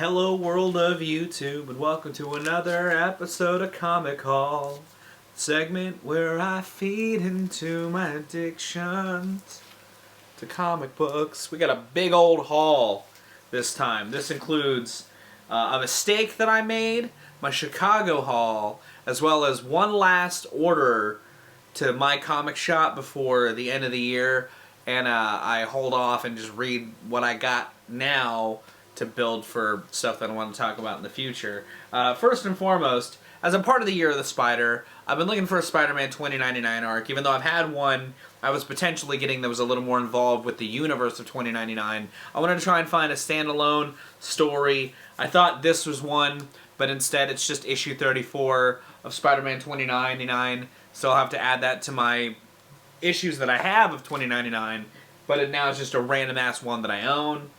Hello world of YouTube, and welcome to another episode of Comic Haul, segment where I feed into my addictions to comic books. We got a big old haul this time. This includes a mistake that I made, my Chicago haul, as well as one last order to my comic shop before the end of the year, and I hold off and just read what I got now to build for stuff that I want to talk about in the future. First and foremost, as a part of the Year of the Spider, I've been looking for a Spider-Man 2099 arc. Even though I've had one I was potentially getting that was a little more involved with the universe of 2099, I wanted to try and find a standalone story. I thought this was one, but instead it's just issue 34 of Spider-Man 2099, so I'll have to add that to my issues that I have of 2099, but it now is just a random-ass one that I own.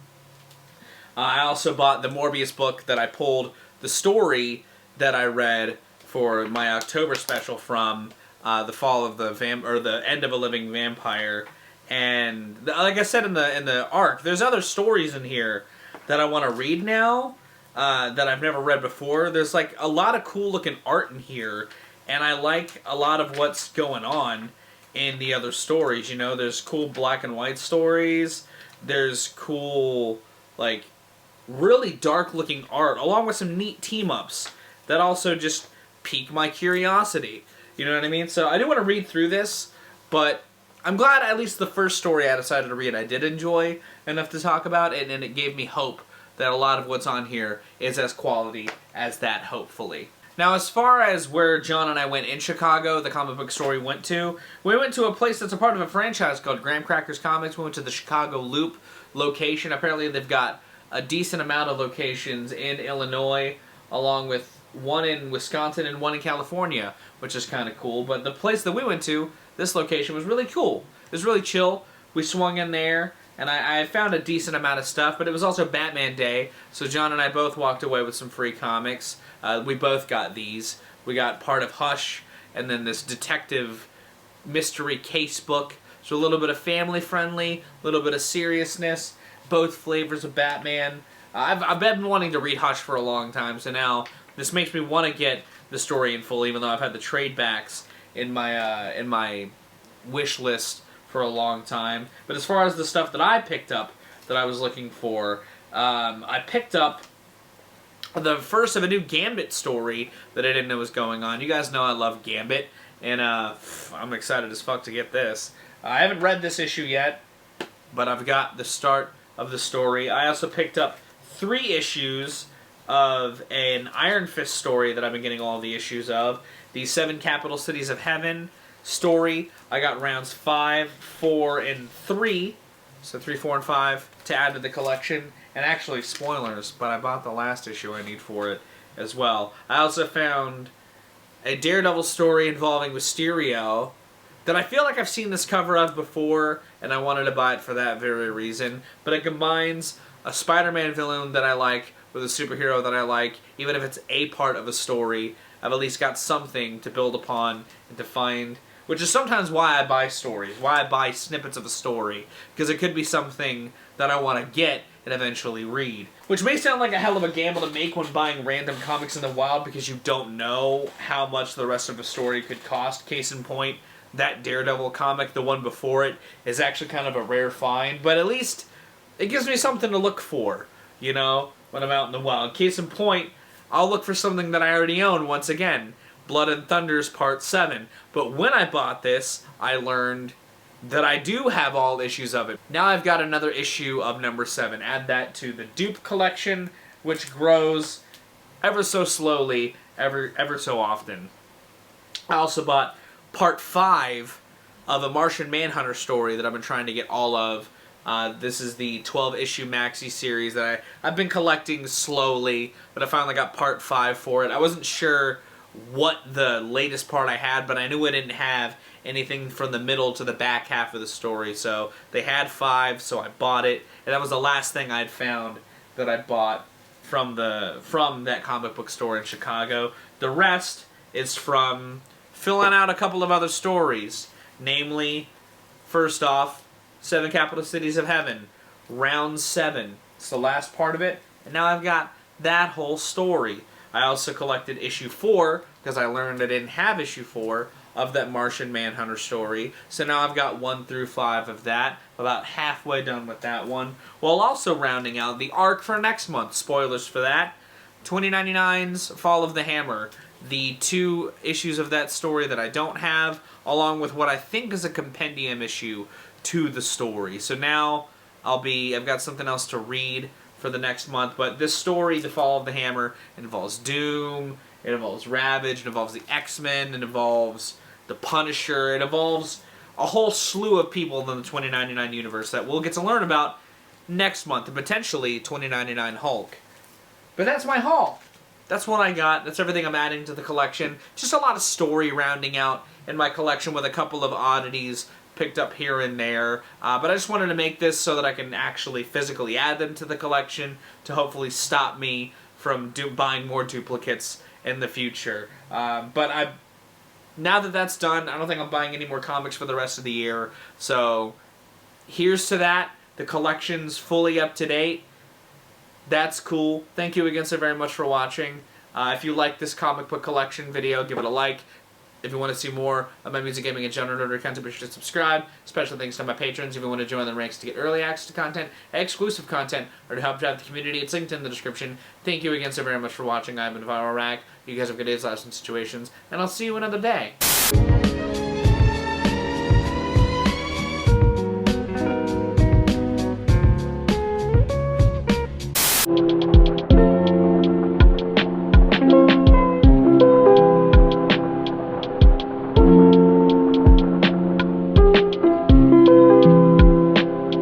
I also bought the Morbius book that I pulled the story that I read for my October special from the fall of the end of a living vampire, and like I said in the arc, there's other stories in here that I want to read now that I've never read before. There's like a lot of cool looking art in here, and I like a lot of what's going on in the other stories. You know, there's cool black and white stories. There's cool, like, really dark looking art, along with some neat team-ups that also just pique my curiosity. You know what I mean? So I do want to read through this, but I'm glad at least the first story I decided to read I did enjoy enough to talk about, and it gave me hope that a lot of what's on here is as quality as that, hopefully. Now, as far as where John and I went in Chicago, the comic book store we went to a place that's a part of a franchise called Graham Crackers Comics. We went to the Chicago Loop location. Apparently they've got a decent amount of locations in Illinois, along with one in Wisconsin and one in California, which is kind of cool. But the place that we went to, this location, was really cool. It was really chill. We swung in there, and I found a decent amount of stuff, but it was also Batman Day, so John and I both walked away with some free comics. We both got these. We got part of Hush, and then this detective mystery case book. So a little bit of family-friendly, a little bit of seriousness, both flavors of Batman. I've been wanting to read Hush for a long time, so now this makes me want to get the story in full, even though I've had the trade backs in my wish list for a long time. But as far as the stuff that I picked up that I was looking for, I picked up the first of a new Gambit story that I didn't know was going on. You guys know I love Gambit, and I'm excited as fuck to get this. I haven't read this issue yet, but I've got the start of the story. I also picked up 3 issues of an Iron Fist story that I've been getting all the issues of. The 7 Capital Cities of Heaven story. I got rounds 5, 4, and 3. So 3, 4, and 5 to add to the collection. And actually, spoilers, but I bought the last issue I need for it as well. I also found a Daredevil story involving Mysterio that I feel like I've seen this cover of before, and I wanted to buy it for that very reason. But it combines a Spider-Man villain that I like with a superhero that I like. Even if it's a part of a story, I've at least got something to build upon and to find, which is sometimes why I buy stories, why I buy snippets of a story, because it could be something that I want to get and eventually read. Which may sound like a hell of a gamble to make when buying random comics in the wild, because you don't know how much the rest of a story could cost. Case in point, that Daredevil comic, the one before it, is actually kind of a rare find, but at least it gives me something to look for, you know, when I'm out in the wild. Case in point, I'll look for something that I already own once again, Blood and Thunders Part 7. But when I bought this, I learned that I do have all issues of it. Now I've got another issue of number 7. Add that to the dupe collection, which grows ever so slowly, ever so often. I also bought Part 5 of a Martian Manhunter story that I've been trying to get all of. This is the 12-issue maxi series that I've been collecting slowly, but I finally got Part 5 for it. I wasn't sure what the latest part I had, but I knew I didn't have anything from the middle to the back half of the story, so they had 5, so I bought it, and that was the last thing I'd found that I bought from that comic book store in Chicago. The rest is from filling out a couple of other stories, namely, first off, 7 Capital Cities of Heaven, round 7. It's the last part of it, and now I've got that whole story. I also collected issue 4, because I learned I didn't have issue 4 of that Martian Manhunter story. So now I've got 1 through 5 of that. About halfway done with that one. While also rounding out the arc for next month. Spoilers for that. 2099's Fall of the Hammer. The 2 issues of that story that I don't have, along with what I think is a compendium issue to the story. So now I've got something else to read for the next month. But this story, The Fall of the Hammer, involves Doom, it involves Ravage, it involves the X-Men, it involves the Punisher, it involves a whole slew of people in the 2099 universe that we'll get to learn about next month, and potentially 2099 Hulk. But that's my haul. That's what I got. That's everything I'm adding to the collection. Just a lot of story rounding out in my collection with a couple of oddities picked up here and there. But I just wanted to make this so that I can actually physically add them to the collection to hopefully stop me from buying more duplicates in the future. But now that that's done, I don't think I'm buying any more comics for the rest of the year. So here's to that. The collection's fully up to date. That's cool. Thank you again so very much for watching. If you like this comic book collection video, give it a like. If you want to see more of my music, gaming, and general nerd content, be sure to subscribe. Special thanks to my patrons. If you want to join the ranks to get early access to content, exclusive content, or to help drive the community, it's linked in the description. Thank you again so very much for watching. I've been Viral Rack. You guys have good days, lives, and situations, and I'll see you another day.